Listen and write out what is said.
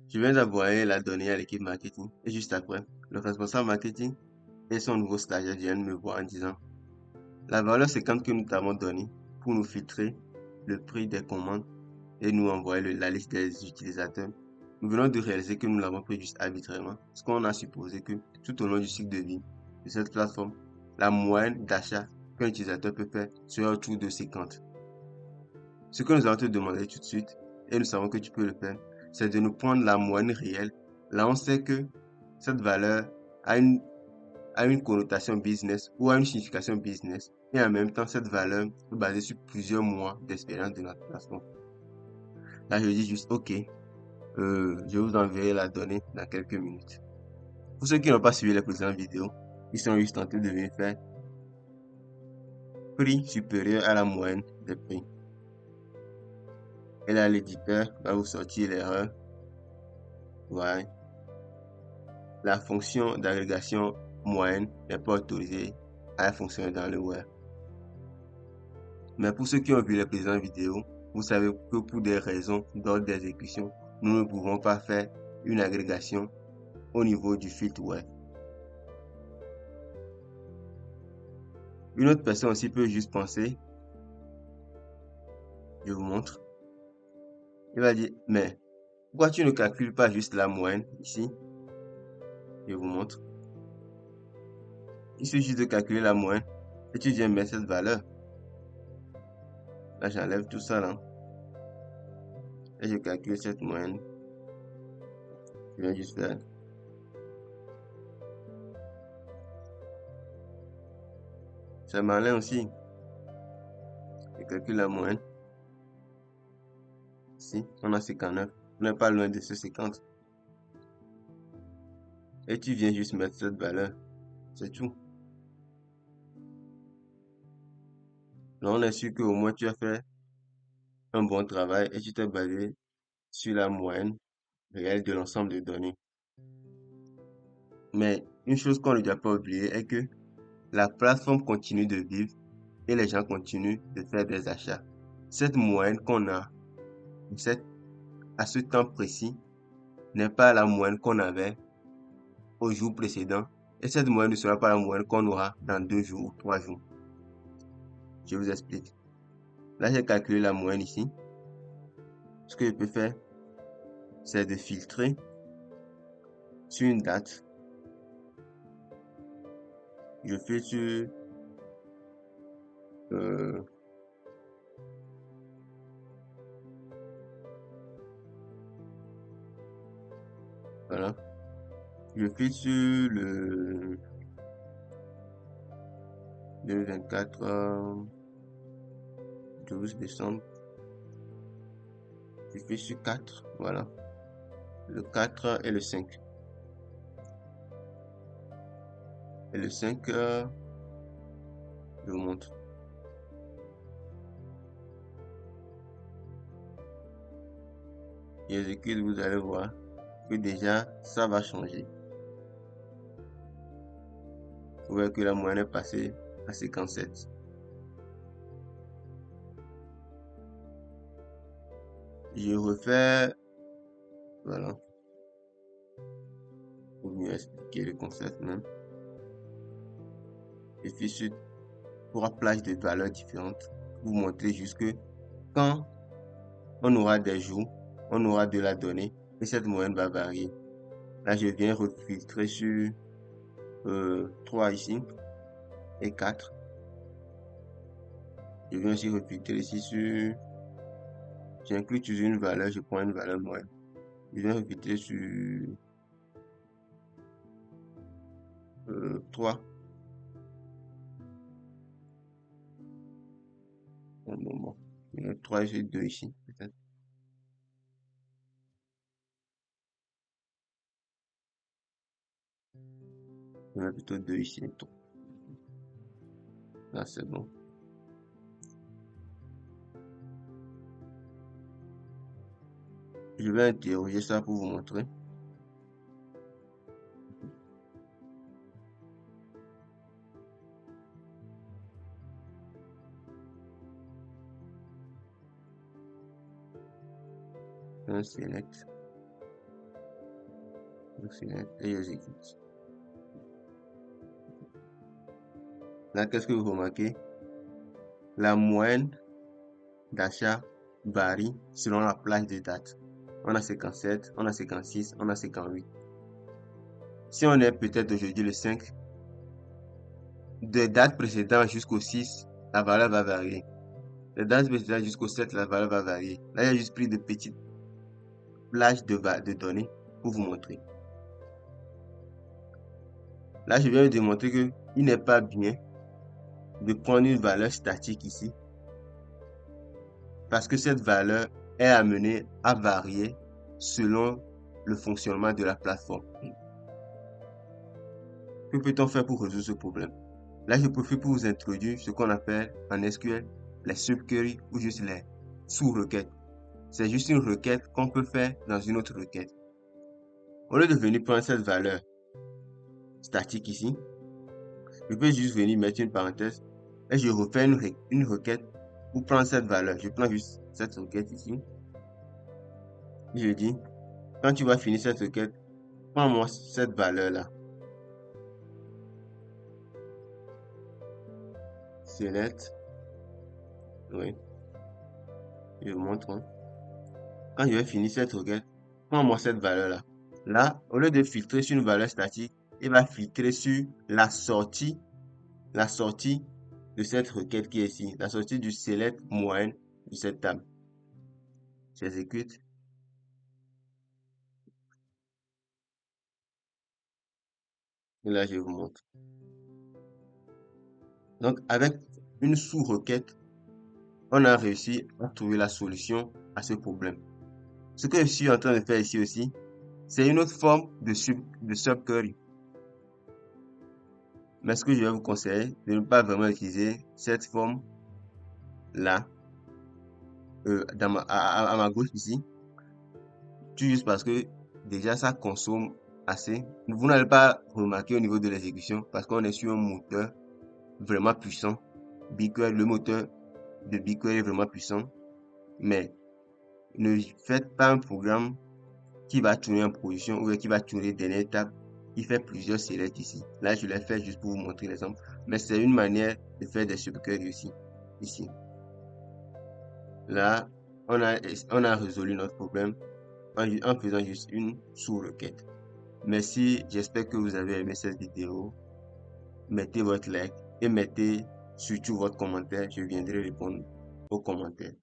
Je viens d'envoyer la donnée à l'équipe marketing et juste après, le responsable marketing et son nouveau stagiaire viennent me voir en disant la valeur 50 que nous t'avons donnée pour nous filtrer le prix des commandes et nous envoyer la liste des utilisateurs. Nous venons de réaliser que nous l'avons pris juste arbitrairement, parce qu'on a supposé que tout au long du cycle de vie de cette plateforme, la moyenne d'achat qu'un utilisateur peut faire serait autour de 50. Ce que nous allons te demander tout de suite, et nous savons que tu peux le faire, c'est de nous prendre la moyenne réelle. Là, on sait que cette valeur a une connotation business ou a une signification business. Et en même temps, cette valeur est basée sur plusieurs mois d'expérience de notre plateforme. Là, je dis juste, OK, je vous enverrai la donnée dans quelques minutes. Pour ceux qui n'ont pas suivi les précédentes vidéos, ils sont juste tentés de venir faire prix supérieur à la moyenne des prix. Et là, l'éditeur va vous sortir l'erreur. Ouais. La fonction d'agrégation moyenne n'est pas autorisée à fonctionner dans le web. Mais pour ceux qui ont vu les précédentes vidéos, vous savez que pour des raisons d'ordre d'exécution, nous ne pouvons pas faire une agrégation au niveau du filtre web. Une autre personne aussi peut juste penser, je vous montre, il va dire, mais pourquoi tu ne calcules pas juste la moyenne ici? Je vous montre. Il suffit juste de calculer la moyenne et tu viens mettre cette valeur. Là, j'enlève tout ça là et je calcule cette moyenne. Je viens juste faire. C'est malin aussi. Je calcule la moyenne. Ici, on a 59. On n'est pas loin de ce 50. Et tu viens juste mettre cette valeur. C'est tout. Là, on est sûr qu'au moins tu as fait un bon travail et tu t'es basé sur la moyenne réelle de l'ensemble des données. Mais une chose qu'on ne doit pas oublier est que la plateforme continue de vivre et les gens continuent de faire des achats. Cette moyenne qu'on a à ce temps précis n'est pas la moyenne qu'on avait au jour précédent et cette moyenne ne sera pas la moyenne qu'on aura dans 2 jours ou 3 jours. Je vous explique. Là, j'ai calculé la moyenne ici. Ce que je peux faire, c'est de filtrer sur une date. Je fais sur euh, voilà. Je fais sur le 24 12 décembre. Je fais sur 4. Voilà. Le 4 et le 5. Et le 5, je vous montre. J'exécute, vous allez voir que déjà, ça va changer. Vous voyez que la moyenne est passée à 57. Je refais, voilà, pour mieux expliquer le concept même. Je fais sur 3 plages de valeurs différentes pour vous montrer juste que quand on aura des jours, on aura de la donnée et cette moyenne va varier. Là, je viens refiltrer sur 3 ici et 4. Je viens aussi refiltrer ici sur... J'inclus toujours une valeur, je prends une valeur moyenne. Je viens refiltrer sur 3. Un moment. 3 et 2 ici, peut-être. Je mets plutôt 2 ici. Là, c'est bon. Je vais interroger ça pour vous montrer. Un select. Et j'exécute. Là, qu'est-ce que vous remarquez? La moyenne d'achat varie selon la plage de date. On a 57, on a 56, on a 58. Si on est peut-être aujourd'hui le 5, de date précédente jusqu'au 6, la valeur va varier. De date précédente jusqu'au 7, la valeur va varier. Là, il y a juste pris de petites plages de données pour vous montrer. Là, je viens de démontrer que il n'est pas bien de prendre une valeur statique ici parce que cette valeur est amenée à varier selon le fonctionnement de la plateforme. Que peut-on faire pour résoudre ce problème? Là, je profite pour vous introduire ce qu'on appelle en SQL les subqueries ou juste les sous-requêtes. C'est juste une requête qu'on peut faire dans une autre requête. Au lieu de venir prendre cette valeur statique ici, je peux juste venir mettre une parenthèse et je refais une requête pour prendre cette valeur. Je prends juste cette requête ici. Et je dis, quand tu vas finir cette requête, prends-moi cette valeur-là. Select. Oui. Je vous montre. Quand je vais finir cette requête, prends-moi cette valeur-là. Là, au lieu de filtrer sur une valeur statique, il va filtrer sur la sortie de cette requête qui est ici, la sortie du select moyenne de cette table. J'exécute. Et là, je vous montre. Donc, avec une sous-requête, on a réussi à trouver la solution à ce problème. Ce que je suis en train de faire ici aussi, c'est une autre forme de subquery. Mais ce que je vais vous conseiller, de ne pas vraiment utiliser cette forme-là à ma gauche ici, tout juste parce que déjà ça consomme assez. Vous n'allez pas remarquer au niveau de l'exécution parce qu'on est sur un moteur vraiment puissant. BigQuery, le moteur de BigQuery est vraiment puissant, mais ne faites pas un programme qui va tourner en production ou qui va tourner dernière étape. Il fait plusieurs selects ici. Là, je l'ai fait juste pour vous montrer l'exemple, mais c'est une manière de faire des subqueries aussi. Ici. Là, on a résolu notre problème en faisant juste une sous-requête. Merci, j'espère que vous avez aimé cette vidéo. Mettez votre like et mettez surtout votre commentaire. Je viendrai répondre aux commentaires.